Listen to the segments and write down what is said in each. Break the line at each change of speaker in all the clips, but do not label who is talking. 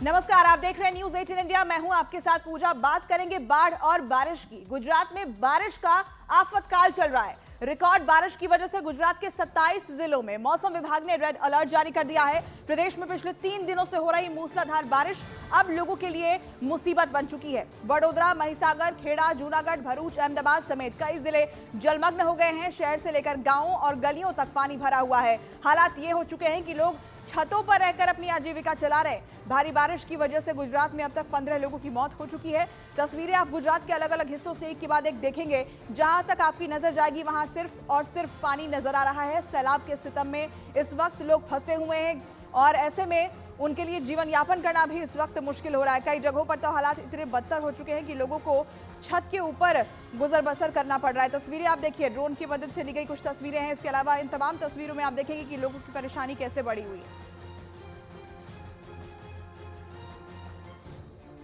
नमस्कार, आप देख रहे हैं न्यूज 18 इंडिया। मैं हूं आपके साथ पूजा। बात करेंगे बाढ़ और बारिश की। गुजरात में बारिश का आफतकाल चल रहा है। रिकॉर्ड बारिश की वजह से गुजरात के 27 जिलों में मौसम विभाग ने रेड अलर्ट जारी कर दिया है। प्रदेश में पिछले 3 दिनों से हो रही मूसलाधार बारिश अब लोगों के लिए मुसीबत बन चुकी है। वडोदरा, महिसागर, खेड़ा, जूनागढ़, भरूच, अहमदाबाद समेत कई जिले जलमग्न हो गए हैं। शहर से लेकर गांवों और गलियों तक पानी भरा हुआ है। हालात ये हो चुके हैं कि लोग छतों पर रहकर अपनी आजीविका चला रहे। भारी बारिश की वजह से गुजरात में अब तक 15 लोगों की मौत हो चुकी है। तस्वीरें आप गुजरात के अलग अलग हिस्सों से एक के बाद एक देखेंगे। जहां तक आपकी नजर जाएगी वहां सिर्फ और सिर्फ पानी नजर आ रहा है। सैलाब के सितम में इस वक्त लोग फंसे हुए हैं और ऐसे में उनके लिए जीवन यापन करना भी इस वक्त मुश्किल हो रहा है। कई जगहों पर तो हालात इतने बदतर हो चुके हैं कि लोगों को छत के ऊपर गुजर बसर करना पड़ रहा है। तस्वीरें आप देखिए, ड्रोन की मदद से ली गई कुछ तस्वीरें हैं। इसके अलावा इन तमाम तस्वीरों में आप देखेंगे कि लोगों की परेशानी कैसे बढ़ी हुई है।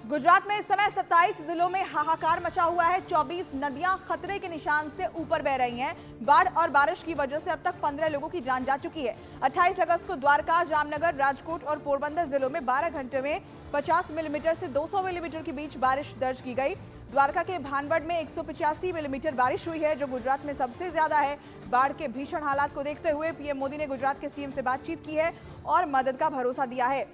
गुजरात में इस समय 27 जिलों में हाहाकार मचा हुआ है। 24 नदियां खतरे के निशान से ऊपर बह रही हैं। बाढ़ और बारिश की वजह से अब तक 15 लोगों की जान जा चुकी है। 28 अगस्त को द्वारका, जामनगर, राजकोट और पोरबंदर जिलों में 12 घंटे में 50 मिलीमीटर से 200 मिलीमीटर के बीच बारिश दर्ज की गई। द्वारका के भानवड में 185 मिलीमीटर बारिश हुई है, जो गुजरात में सबसे ज्यादा है। बाढ़ के भीषण हालात को देखते हुए पीएम मोदी ने गुजरात के सीएम से बातचीत की है और मदद का भरोसा दिया है।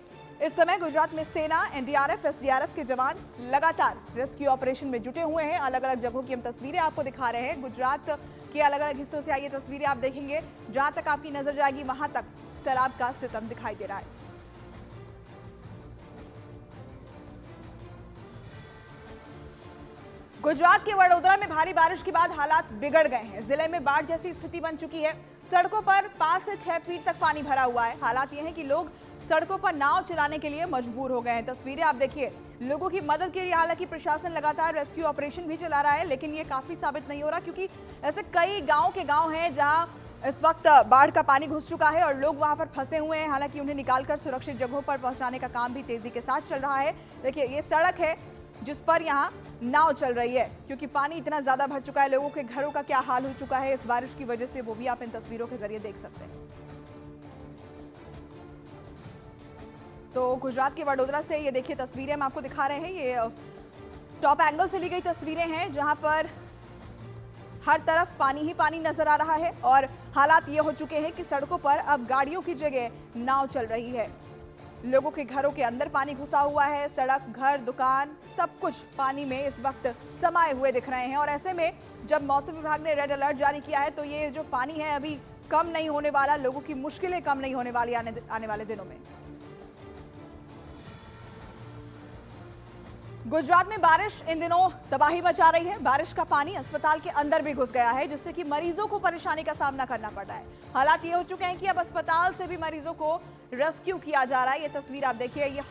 इस समय गुजरात में सेना, एनडीआरएफ, एसडीआरएफ के जवान लगातार रेस्क्यू ऑपरेशन में जुटे हुए हैं। अलग अलग जगहों की हम तस्वीरें आपको दिखा रहे हैं। गुजरात के अलग अलग हिस्सों से आई ये तस्वीरें आप देखेंगे। जहां तक आपकी नजर जाएगी वहां तक सैलाब का सितम दिखाई दे रहा है। गुजरात के वडोदरा में भारी बारिश के बाद हालात बिगड़ गए हैं। जिले में बाढ़ जैसी स्थिति बन चुकी है। सड़कों पर 5 से 6 फीट तक पानी भरा हुआ है। हालात ये है कि लोग सड़कों पर नाव चलाने के लिए मजबूर हो गए हैं। तस्वीरें आप देखिए, लोगों की मदद के लिए हालांकि प्रशासन लगातार रेस्क्यू ऑपरेशन भी चला रहा है, लेकिन ये काफी साबित नहीं हो रहा, क्योंकि ऐसे कई गांव हैं जहां इस वक्त बाढ़ का पानी घुस चुका है और लोग वहां पर फंसे हुए हैं। हालांकि उन्हें निकालकर सुरक्षित जगहों पर पहुंचाने का काम भी तेजी के साथ चल रहा है। देखिए, ये सड़क है जिस पर यहाँ नाव चल रही है, क्योंकि पानी इतना ज्यादा भर चुका है। लोगों के घरों का क्या हाल हो चुका है इस बारिश की वजह से, वो भी आप इन तस्वीरों के जरिए देख सकते हैं। तो गुजरात के वडोदरा से ये देखिए तस्वीरें हम आपको दिखा रहे हैं। ये टॉप एंगल से ली गई तस्वीरें हैं, जहां पर हर तरफ पानी ही पानी नजर आ रहा है और हालात ये हो चुके हैं कि सड़कों पर अब गाड़ियों की जगह नाव चल रही है। लोगों के घरों के अंदर पानी घुसा हुआ है। सड़क, घर, दुकान सब कुछ पानी में इस वक्त समाये हुए दिख रहे हैं। और ऐसे में जब मौसम विभाग ने रेड अलर्ट जारी किया है, तो ये जो पानी है अभी कम नहीं होने वाला। लोगों की मुश्किलें कम नहीं होने वाली आने वाले दिनों में। गुजरात में बारिश इन दिनों तबाही मचा रही है। बारिश का पानी अस्पताल के अंदर भी घुस गया है, जिससे कि मरीजों को परेशानी का सामना करना पड़ रहा है। हालात ये हो चुके हैं कि अब अस्पताल से भी मरीजों को रेस्क्यू किया जा रहा है। ये तस्वीर आप देखिए, ये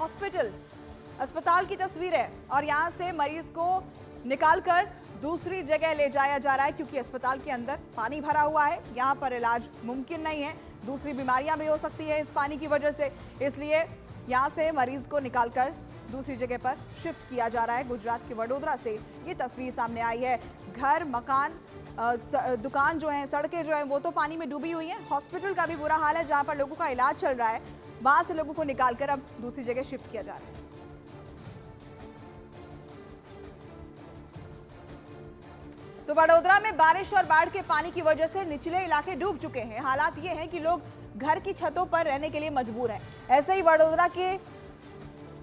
अस्पताल की तस्वीर है और यहाँ से मरीज को निकालकर दूसरी जगह ले जाया जा रहा है, क्योंकि अस्पताल के अंदर पानी भरा हुआ है। यहाँ पर इलाज मुमकिन नहीं है, दूसरी बीमारियां भी हो सकती है इस पानी की वजह से। इसलिए यहाँ से मरीज को निकालकर दूसरी जगह पर शिफ्ट किया जा रहा है। गुजरात के वडोदरा से ये तस्वीर सामने आई है। घर, मकान, दुकान जो है, सड़कें जो हैं, वो तो पानी में डूबी हुई हैं। हॉस्पिटल का भी बुरा हाल है, जहां पर लोगों का इलाज चल रहा है। वहां से लोगों को निकालकर अब दूसरी जगह शिफ्ट किया जा रहा है। तो वडोदरा में बारिश और बाढ़ के पानी की वजह से निचले इलाके डूब चुके हैं। हालात ये हैं कि लोग घर की छतों पर रहने के लिए मजबूर हैं। ऐसे ही वडोदरा के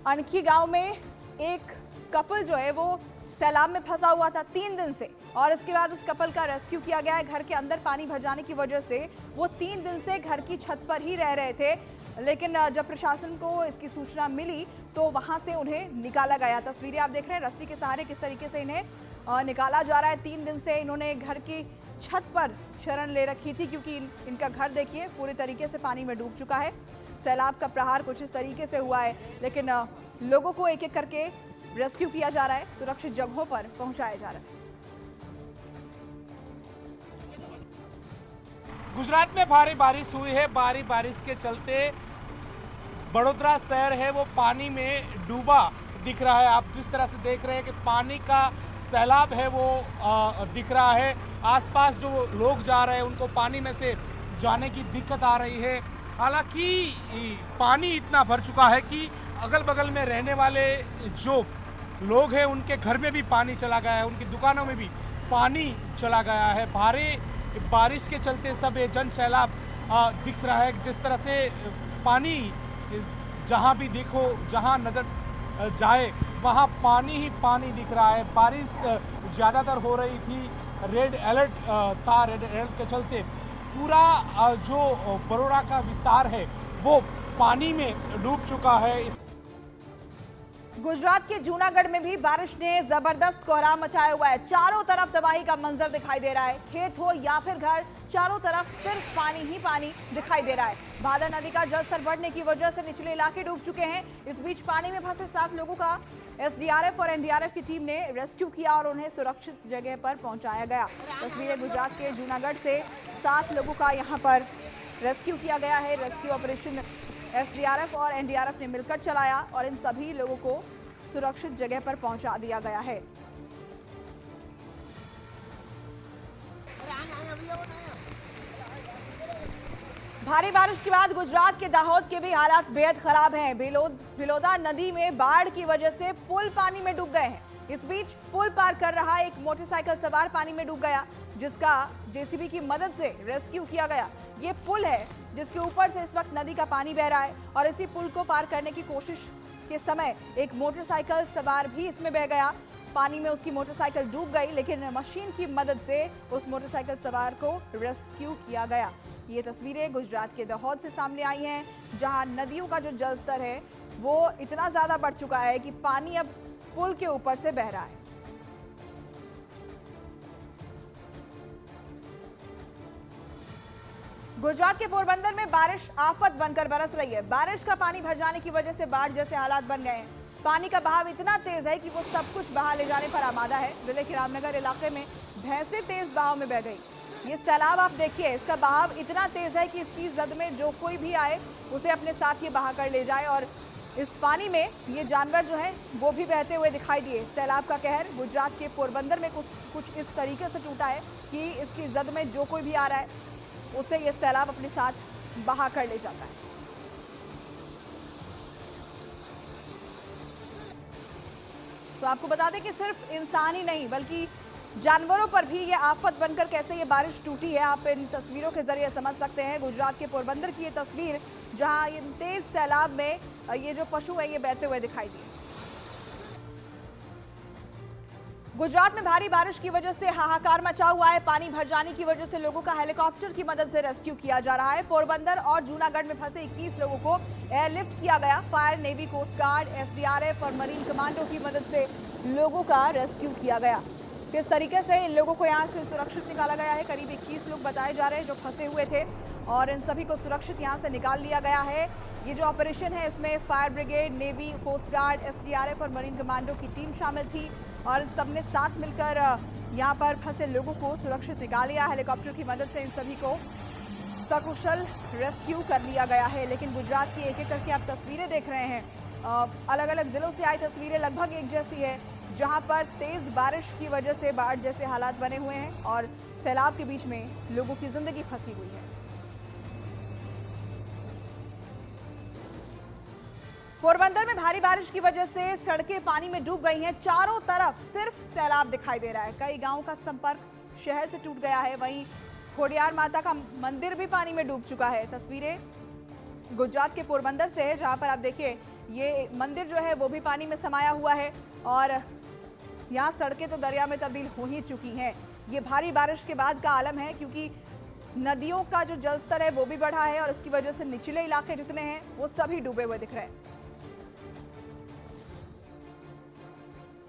अनखी गांव में एक कपल जो है वो सैलाब में फंसा हुआ था 3 दिन से, और इसके बाद उस कपल का रेस्क्यू किया गया है। घर के अंदर पानी भर जाने की वजह से वो 3 दिन से घर की छत पर ही रह रहे थे, लेकिन जब प्रशासन को इसकी सूचना मिली तो वहां से उन्हें निकाला गया। तस्वीरें आप देख रहे हैं, रस्सी के सहारे किस तरीके से इन्हें निकाला जा रहा है। 3 दिन से इन्होंने घर की छत पर शरण ले रखी थी, क्योंकि इनका घर देखिए पूरी तरीके से पानी में डूब चुका है। सैलाब का प्रहार कुछ इस तरीके से हुआ है, लेकिन लोगों को एक एक करके रेस्क्यू किया जा रहा है, सुरक्षित जगहों पर पहुंचाया जा रहा है।
गुजरात में भारी बारिश हुई है। भारी बारिश के चलते वडोदरा शहर है वो पानी में डूबा दिख रहा है। आप जिस तरह से देख रहे हैं कि पानी का सैलाब है वो दिख रहा है। आसपास जो लोग जा रहे हैं उनको पानी में से जाने की दिक्कत आ रही है। हालांकि पानी इतना भर चुका है कि अगल बगल में रहने वाले जो लोग हैं उनके घर में भी पानी चला गया है, उनकी दुकानों में भी पानी चला गया है। भारी बारिश के चलते सब ये जन सैलाब दिख रहा है। जिस तरह से पानी जहाँ भी देखो, जहाँ नज़र जाए वहाँ पानी ही पानी दिख रहा है। बारिश ज़्यादातर हो रही थी, रेड अलर्ट था। रेड अलर्ट के चलते पूरा जो बड़ौदा का विस्तार है वो पानी में डूब चुका है।
गुजरात के जूनागढ़ में भी बारिश ने जबरदस्त कोहराम मचाया हुआ है। चारों तरफ तबाही का मंजर दिखाई दे रहा है। खेत हो या फिर घर, चारों तरफ सिर्फ पानी ही पानी दिखाई दे रहा है। भादर नदी का जलस्तर बढ़ने की वजह से निचले इलाके डूब चुके हैं। इस बीच पानी में फंसे 7 लोगों का एसडीआरएफ और एनडीआरएफ की टीम ने रेस्क्यू किया और उन्हें सुरक्षित जगह पर पहुंचाया गया। तस्वीरें गुजरात के जूनागढ़ से 7 लोगों का यहाँ पर रेस्क्यू किया गया है। रेस्क्यू ऑपरेशन एसडीआरएफ और एनडीआरएफ ने मिलकर चलाया और इन सभी लोगों को सुरक्षित जगह पर पहुंचा दिया गया है। भारी बारिश के बाद गुजरात के दाहोद के भी हालात बेहद खराब हैं। भिलोदा नदी में बाढ़ की वजह से पुल पानी में डूब गए हैं। इस बीच पुल पार कर रहा एक मोटरसाइकिल सवार पानी में डूब गया, जिसका जेसीबी की मदद से रेस्क्यू किया गया। ये पुल है जिसके ऊपर से इस वक्त नदी का पानी बह रहा है और इसी पुल को पार करने की कोशिश के समय एक मोटरसाइकिल सवार भी इसमें बह गया। पानी में उसकी मोटरसाइकिल डूब गई, लेकिन मशीन की मदद से उस मोटरसाइकिल सवार को रेस्क्यू किया गया। ये तस्वीरें गुजरात के दाहोद से सामने आई हैं, जहां नदियों का जो जलस्तर है वो इतना ज्यादा बढ़ चुका है कि पानी अब पुल के ऊपर से बह रहा है। गुजरात के पोरबंदर में बारिश आफत बनकर बरस रही है। बारिश का पानी भर जाने की वजह से बाढ़ जैसे हालात बन गए हैं। पानी का बहाव इतना तेज है कि वो सब कुछ बहा ले जाने पर आमादा है। जिले के रामनगर इलाके में भैंसें तेज बहाव में बह गई। ये सैलाब आप देखिए, इसका बहाव इतना तेज है कि इसकी जद में जो कोई भी आए उसे अपने साथ ये बहा कर ले जाए। और इस पानी में ये जानवर जो है वो भी बहते हुए दिखाई दिए। सैलाब का कहर गुजरात के पोरबंदर में कुछ इस तरीके से टूटा है कि इसकी जद में जो कोई भी आ रहा है उसे ये सैलाब अपने साथ बहा कर ले जाता है। तो आपको बता दें कि सिर्फ इंसान ही नहीं बल्कि जानवरों पर भी ये आफत बनकर कैसे ये बारिश टूटी है, आप इन तस्वीरों के जरिए समझ सकते हैं। गुजरात के पोरबंदर की ये तस्वीर, जहां ये तेज सैलाब में ये जो पशु है ये बहते हुए दिखाई दिए। गुजरात में भारी बारिश की वजह से हाहाकार मचा हुआ है। पानी भर जाने की वजह से लोगों का हेलीकॉप्टर की मदद से रेस्क्यू किया जा रहा है। पोरबंदर और जूनागढ़ में फंसे 21 लोगों को एयरलिफ्ट किया गया। Fire, navy, coast guard, SDRF और मरीन कमांडो की मदद से लोगों का रेस्क्यू किया गया। किस तरीके से इन लोगों को यहाँ से सुरक्षित निकाला गया है, करीब 21 लोग बताए जा रहे हैं जो फंसे हुए थे और इन सभी को सुरक्षित यहाँ से निकाल लिया गया है। ये जो ऑपरेशन है इसमें fire brigade, navy, coast guard, SDRF और मरीन कमांडो की टीम शामिल थी और सबने साथ मिलकर यहाँ पर फंसे लोगों को सुरक्षित निकाल लिया। हेलीकॉप्टर की मदद से इन सभी को सकुशल रेस्क्यू कर लिया गया है। लेकिन गुजरात की एक एक करके आप तस्वीरें देख रहे हैं, अलग अलग जिलों से आई तस्वीरें लगभग एक जैसी है, जहां पर तेज बारिश की वजह से बाढ़ जैसे हालात बने हुए हैं और सैलाब के बीच में लोगों की जिंदगी फंसी हुई है। पोरबंदर में भारी बारिश की वजह से सड़कें पानी में डूब गई हैं। चारों तरफ सिर्फ सैलाब दिखाई दे रहा है। कई गांवों का संपर्क शहर से टूट गया है। वहीं खोडियार माता का मंदिर भी पानी में डूब चुका है। तस्वीरें गुजरात के पोरबंदर से है, जहां पर आप देखिए ये मंदिर जो है वो भी पानी में समाया हुआ है और यहाँ सड़कें तो दरिया में तब्दील हो ही चुकी हैं। ये भारी बारिश के बाद का आलम है, क्योंकि नदियों का जो जलस्तर है वो भी बढ़ा है और इसकी वजह से निचले इलाके जितने हैं वो सभी डूबे हुए दिख रहे हैं।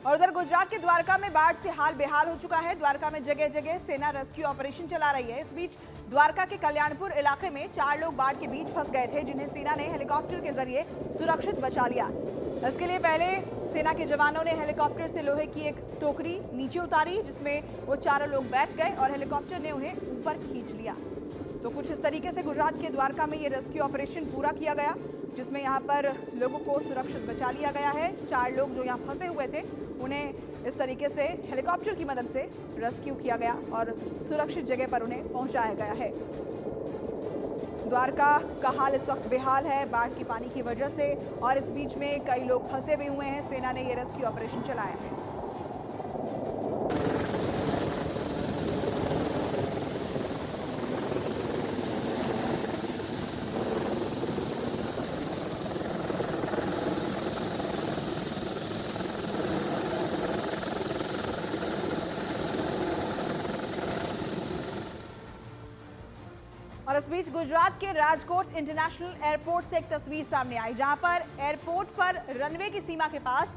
और उधर गुजरात के द्वारका में बाढ़ से हाल बेहाल हो चुका है। द्वारका में जगह जगह सेना रेस्क्यू ऑपरेशन चला रही है। इस बीच द्वारका के कल्याणपुर इलाके में 4 लोग बाढ़ के बीच फंस गए थे, जिन्हें सेना ने हेलीकॉप्टर के जरिए सुरक्षित बचा लिया। इसके लिए पहले सेना के जवानों ने हेलीकॉप्टर से लोहे की एक टोकरी नीचे उतारी, जिसमें वो 4 लोग बैठ गए और हेलीकॉप्टर ने उन्हें ऊपर खींच लिया। तो कुछ इस तरीके से गुजरात के द्वारका में ये रेस्क्यू ऑपरेशन पूरा किया गया, जिसमें यहाँ पर लोगों को सुरक्षित बचा लिया गया है। 4 लोग जो यहाँ फंसे हुए थे उन्हें इस तरीके से हेलीकॉप्टर की मदद से रेस्क्यू किया गया और सुरक्षित जगह पर उन्हें पहुंचाया गया है। द्वारका का हाल इस वक्त बेहाल है बाढ़ की पानी की वजह से, और इस बीच में कई लोग फंसे भी हुए हैं। सेना ने ये रेस्क्यू ऑपरेशन चलाया है। और इस बीच गुजरात के राजकोट इंटरनेशनल एयरपोर्ट से एक तस्वीर सामने आई, जहां पर एयरपोर्ट पर रनवे की सीमा के पास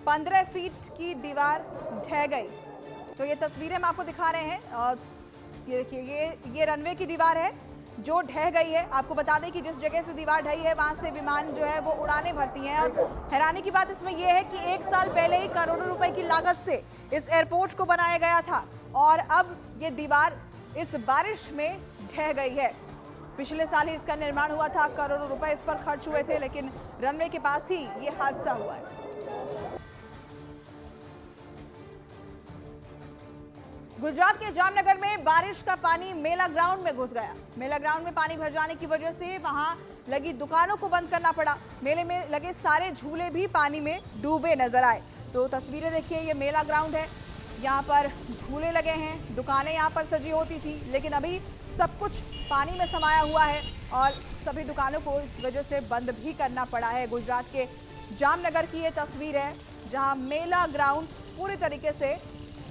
15 फीट की दीवार ढह गई। तो ये तस्वीरें हम आपको दिखा रहे हैं। और ये देखिए, ये रनवे की दीवार है जो ढह गई है। आपको बता दें कि जिस जगह से दीवार ढही है वहां से विमान जो है वो उड़ानें भरती हैं। और हैरानी की बात इसमें यह है कि 1 साल पहले ही करोड़ों रुपए की लागत से इस एयरपोर्ट को बनाया गया था, और अब ये दीवार इस बारिश में ढह गई है। पिछले साल ही इसका निर्माण हुआ था, करोड़ों रुपए इस पर खर्च हुए थे, लेकिन रनवे के पास ही ये हादसा हुआ है। गुजरात के जामनगर में बारिश का पानी मेला ग्राउंड में घुस गया। मेला ग्राउंड में पानी भर जाने की वजह से वहां लगी दुकानों को बंद करना पड़ा। मेले में लगे सारे झूले भी पानी में डूबे नजर आए। तो तस्वीरें देखिए, ये मेला ग्राउंड है, यहाँ पर झूले लगे हैं, दुकानें यहाँ पर सजी होती थी, लेकिन अभी सब कुछ पानी में समाया हुआ है और सभी दुकानों को इस वजह से बंद भी करना पड़ा है। गुजरात के जामनगर की ये तस्वीर है, जहाँ मेला ग्राउंड पूरी तरीके से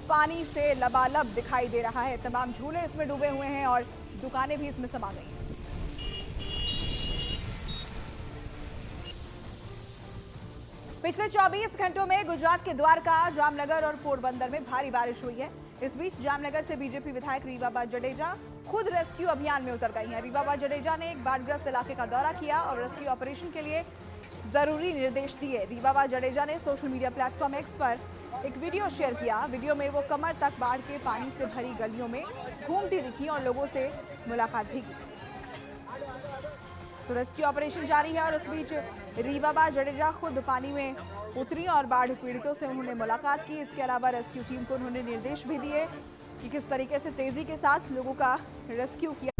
पानी से लबालब दिखाई दे रहा है। तमाम झूले इसमें डूबे हुए हैं और दुकानें भी इसमें समा गई हैं। पिछले 24 घंटों में गुजरात के द्वारका, जामनगर और पोरबंदर में भारी बारिश हुई है। इस बीच जामनगर से बीजेपी विधायक रीवाबा जडेजा खुद रेस्क्यू अभियान में उतर गई हैं। रीवाबा जडेजा ने एक बाढ़ग्रस्त इलाके का दौरा किया और रेस्क्यू ऑपरेशन के लिए जरूरी निर्देश दिए। रीवाबा जडेजा ने सोशल मीडिया प्लेटफॉर्म एक्स पर एक वीडियो शेयर किया। वीडियो में वो कमर तक बाढ़ के पानी से भरी गलियों में घूमती दिखी और लोगों से मुलाकात भी की। तो रेस्क्यू ऑपरेशन जारी है और इस बीच रीवाबा जडेजा खुद पानी में उतरी और बाढ़ पीड़ितों से उन्होंने मुलाकात की। इसके अलावा रेस्क्यू टीम को उन्होंने निर्देश भी दिए कि किस तरीके से तेजी के साथ लोगों का रेस्क्यू किया।